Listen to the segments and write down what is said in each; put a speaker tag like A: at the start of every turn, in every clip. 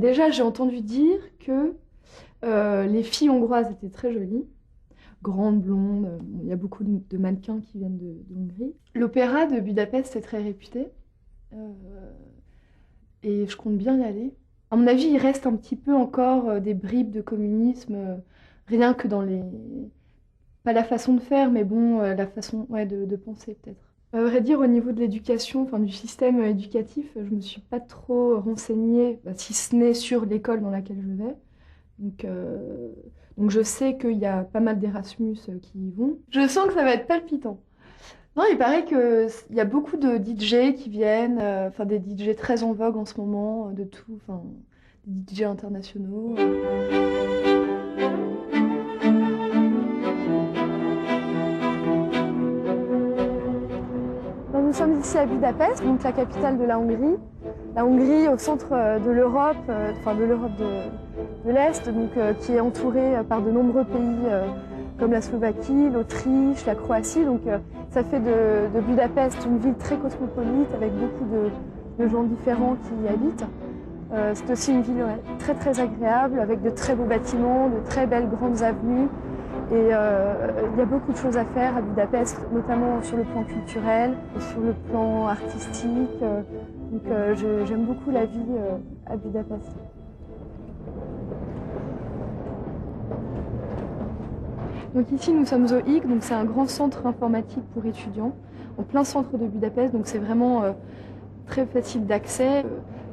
A: Déjà, j'ai entendu dire que les filles hongroises étaient très jolies, grandes, blondes. Bon, il y a beaucoup de mannequins qui viennent de Hongrie. L'opéra de Budapest est très réputé et je compte bien y aller. À mon avis, il reste un petit peu encore des bribes de communisme, rien que dans les... Pas la façon de faire, mais bon, la façon de penser peut-être. À vrai dire, au niveau de l'éducation, enfin du système éducatif, je me suis pas trop renseignée, si ce n'est sur l'école dans laquelle je vais. Donc je sais qu'il y a pas mal d'Erasmus qui y vont. Je sens que ça va être palpitant. Non, il paraît qu'il y a beaucoup de DJ qui viennent, enfin des DJ très en vogue en ce moment, de tout, enfin des DJ internationaux. Nous sommes ici à Budapest, donc la capitale de la Hongrie. La Hongrie au centre de l'Europe, enfin de l'Europe de l'Est, donc qui est entourée par de nombreux pays comme la Slovaquie, l'Autriche, la Croatie. Donc ça fait de Budapest une ville très cosmopolite avec beaucoup de gens différents qui y habitent. C'est aussi une ville très très agréable avec de très beaux bâtiments, de très belles grandes avenues. Et il y a beaucoup de choses à faire à Budapest, notamment sur le plan culturel, sur le plan artistique. Donc j'aime beaucoup la vie à Budapest. Donc ici nous sommes au HIG, donc c'est un grand centre informatique pour étudiants, en plein centre de Budapest, donc c'est vraiment très facile d'accès.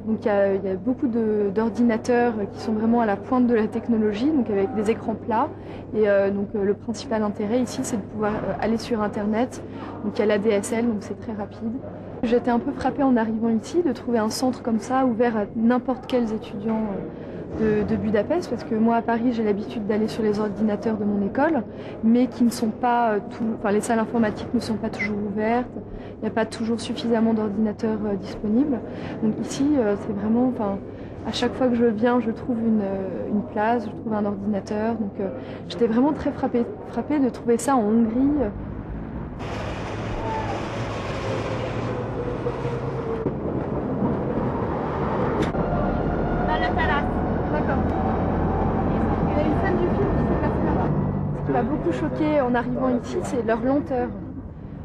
A: Donc il y a beaucoup d'ordinateurs qui sont vraiment à la pointe de la technologie, donc avec des écrans plats. Et le principal intérêt ici, c'est de pouvoir aller sur Internet. Donc il y a l'ADSL, donc c'est très rapide. J'étais un peu frappée en arrivant ici de trouver un centre comme ça, ouvert à n'importe quels étudiants de Budapest, parce que moi à Paris j'ai l'habitude d'aller sur les ordinateurs de mon école, mais qui ne sont pas enfin les salles informatiques ne sont pas toujours ouvertes, il n'y a pas toujours suffisamment d'ordinateurs disponibles. Donc ici c'est vraiment, enfin à chaque fois que je viens je trouve une place, je trouve un ordinateur. Donc j'étais vraiment très frappée de trouver ça en Hongrie. Ce qui m'a beaucoup choquée en arrivant ici, c'est leur lenteur.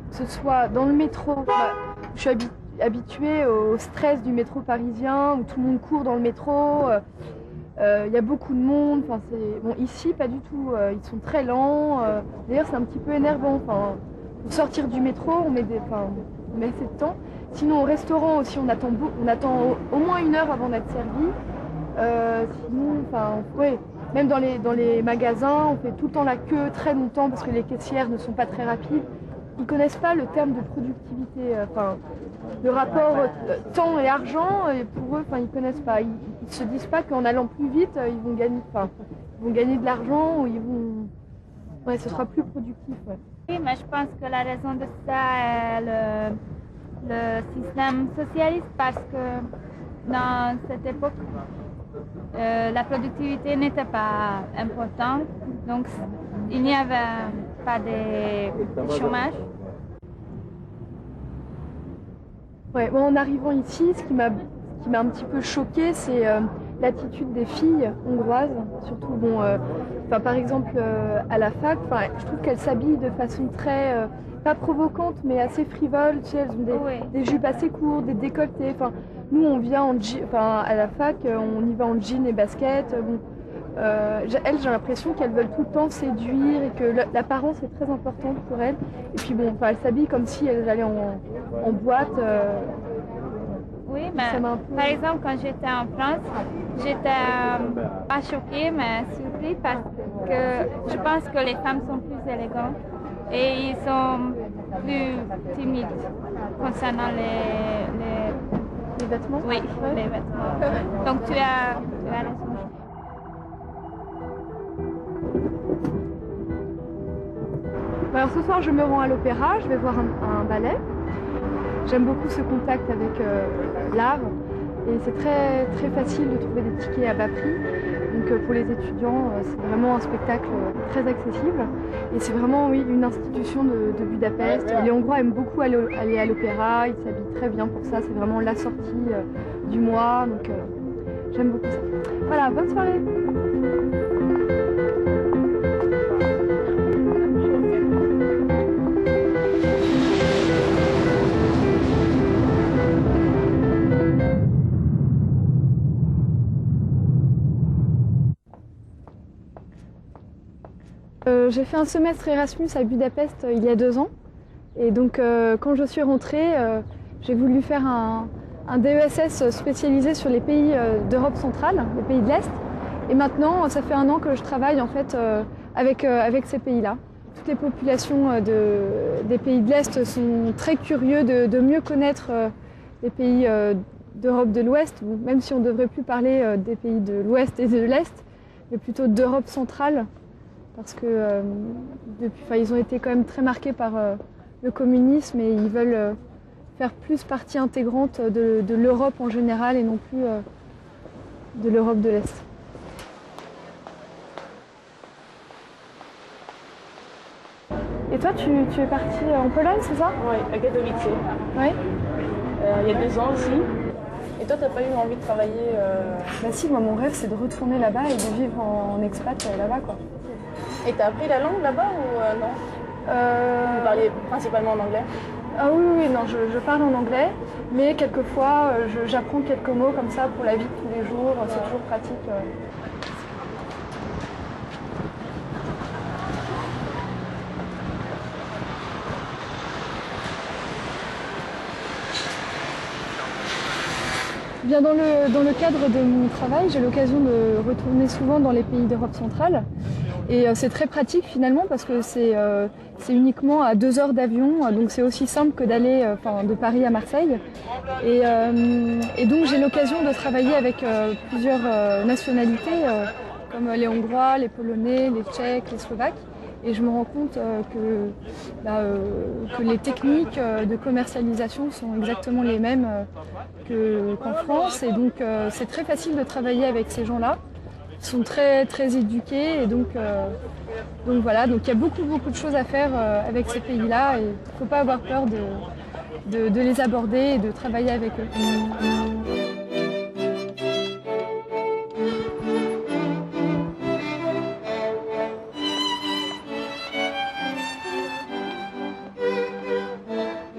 A: Que ce soit dans le métro, je suis habituée au stress du métro parisien, où tout le monde court dans le métro, y a beaucoup de monde. Enfin, bon, ici, pas du tout, ils sont très lents. D'ailleurs, c'est un petit peu énervant. Enfin, pour sortir du métro, on met assez de temps. Sinon, au restaurant aussi, on attend au moins 1 heure avant d'être servi. Sinon, enfin, ouais. Même dans les magasins, on fait tout le temps la queue très longtemps parce que les caissières ne sont pas très rapides. Ils ne connaissent pas le terme de productivité, le rapport temps et argent, et pour eux, ils ne connaissent pas. Ils ne se disent pas qu'en allant plus vite, ils vont gagner de l'argent ou ce sera plus productif. Ouais.
B: Oui, mais je pense que la raison de ça est le système socialiste, parce que dans cette époque, la productivité n'était pas importante, donc il n'y avait pas de chômage.
A: Ouais, bon, en arrivant ici, ce qui m'a un petit peu choquée, c'est l'attitude des filles hongroises, surtout par exemple à la fac. Je trouve qu'elles s'habillent de façon très pas provocante, mais assez frivole. Tu sais, elles ont des jupes assez courtes, des décolletés. Nous, on vient à la fac, on y va en jean et basket. Elles, j'ai l'impression qu'elles veulent tout le temps séduire et que l'apparence est très importante pour elles. Et puis elles s'habillent comme si elles allaient en boîte.
B: Oui, mais par exemple, quand j'étais en France, j'étais pas choquée, mais surprise, parce que je pense que les femmes sont plus élégantes et ils sont plus timides concernant
A: les vêtements.
B: Oui, les vêtements. Donc tu as raison.
A: Alors ce soir, je me rends à l'opéra, je vais voir un ballet. J'aime beaucoup ce contact avec l'art et c'est très, très facile de trouver des tickets à bas prix. Donc pour les étudiants, c'est vraiment un spectacle très accessible. Et c'est vraiment oui, une institution de Budapest. Les Hongrois aiment beaucoup aller à l'opéra, ils s'habillent très bien pour ça. C'est vraiment la sortie du mois. Donc j'aime beaucoup ça. Voilà, bonne soirée. J'ai fait un semestre Erasmus à Budapest il y a 2 ans. Et donc quand je suis rentrée, j'ai voulu faire un DESS spécialisé sur les pays d'Europe centrale, les pays de l'Est. Et maintenant, ça fait 1 an que je travaille en fait avec ces pays-là. Toutes les populations des pays de l'Est sont très curieux de mieux connaître les pays d'Europe de l'Ouest, même si on ne devrait plus parler des pays de l'Ouest et de l'Est, mais plutôt d'Europe centrale. Parce que ils ont été quand même très marqués par le communisme et ils veulent faire plus partie intégrante de l'Europe en général et non plus de l'Europe de l'Est. Et toi, tu es partie en Pologne, c'est ça?
C: Oui, à Katowice.
A: Oui.
C: Il y a 2 ans aussi. Et toi, t'as pas eu envie de travailler
A: Bah si, moi mon rêve c'est de retourner là-bas et de vivre en expat là-bas quoi.
C: Et t'as appris la langue là-bas ou non? Vous parlez principalement en anglais?
A: Ah oui, non, je parle en anglais, mais quelquefois j'apprends quelques mots comme ça pour la vie de tous les jours, c'est toujours pratique. Bien, dans le cadre de mon travail, j'ai l'occasion de retourner souvent dans les pays d'Europe centrale. Et c'est très pratique finalement parce que c'est uniquement à 2 heures d'avion, donc c'est aussi simple que d'aller de Paris à Marseille. Et donc j'ai l'occasion de travailler avec plusieurs nationalités, comme les Hongrois, les Polonais, les Tchèques, les Slovaques. Et je me rends compte que les techniques de commercialisation sont exactement les mêmes qu'en France. Et donc c'est très facile de travailler avec ces gens-là. Ils sont très, très éduqués. Et donc voilà, donc il y a beaucoup de choses à faire avec ces pays-là. Et il ne faut pas avoir peur de les aborder et de travailler avec eux.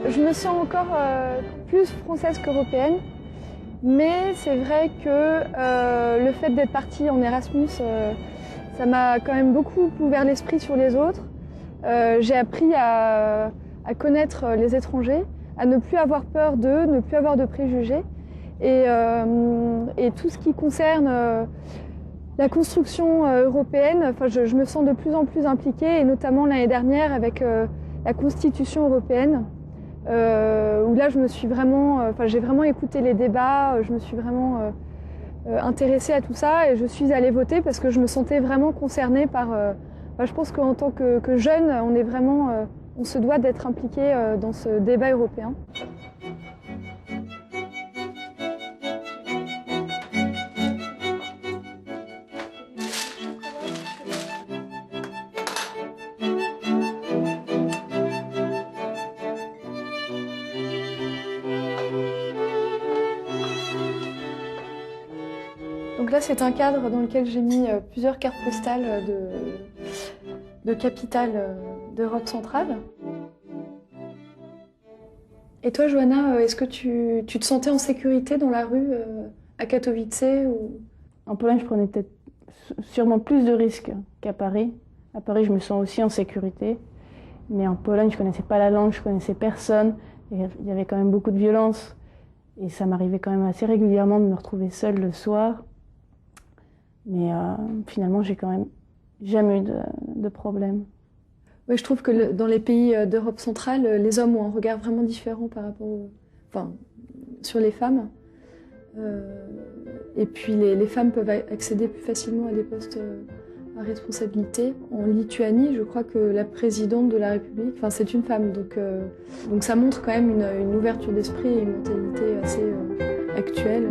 A: Je me sens encore plus française qu'européenne, mais c'est vrai que le fait d'être partie en Erasmus, ça m'a quand même beaucoup ouvert l'esprit sur les autres. J'ai appris à connaître les étrangers, à ne plus avoir peur d'eux, ne plus avoir de préjugés. Et tout ce qui concerne la construction européenne, je me sens de plus en plus impliquée, et notamment l'année dernière avec la Constitution européenne. Où là je me suis vraiment, j'ai vraiment écouté les débats, je me suis vraiment intéressée à tout ça et je suis allée voter parce que je me sentais vraiment concernée par. Je pense qu'en tant que jeune, on est vraiment, on se doit d'être impliqué dans ce débat européen. Donc là, c'est un cadre dans lequel j'ai mis plusieurs cartes postales de capitales d'Europe centrale. Et toi, Johanna, est-ce que tu te sentais en sécurité dans la rue à Katowice ou...
C: En Pologne, je prenais peut-être sûrement plus de risques qu'à Paris. À Paris, je me sens aussi en sécurité. Mais en Pologne, je ne connaissais pas la langue, je ne connaissais personne. Et il y avait quand même beaucoup de violence. Et ça m'arrivait quand même assez régulièrement de me retrouver seule le soir. Mais finalement, j'ai quand même jamais eu de problème.
A: Oui, je trouve que dans les pays d'Europe centrale, les hommes ont un regard vraiment différent par rapport sur les femmes. Et puis les femmes peuvent accéder plus facilement à des postes à responsabilité. En Lituanie, je crois que la présidente de la République, c'est une femme. Donc ça montre quand même une ouverture d'esprit et une mentalité assez actuelle.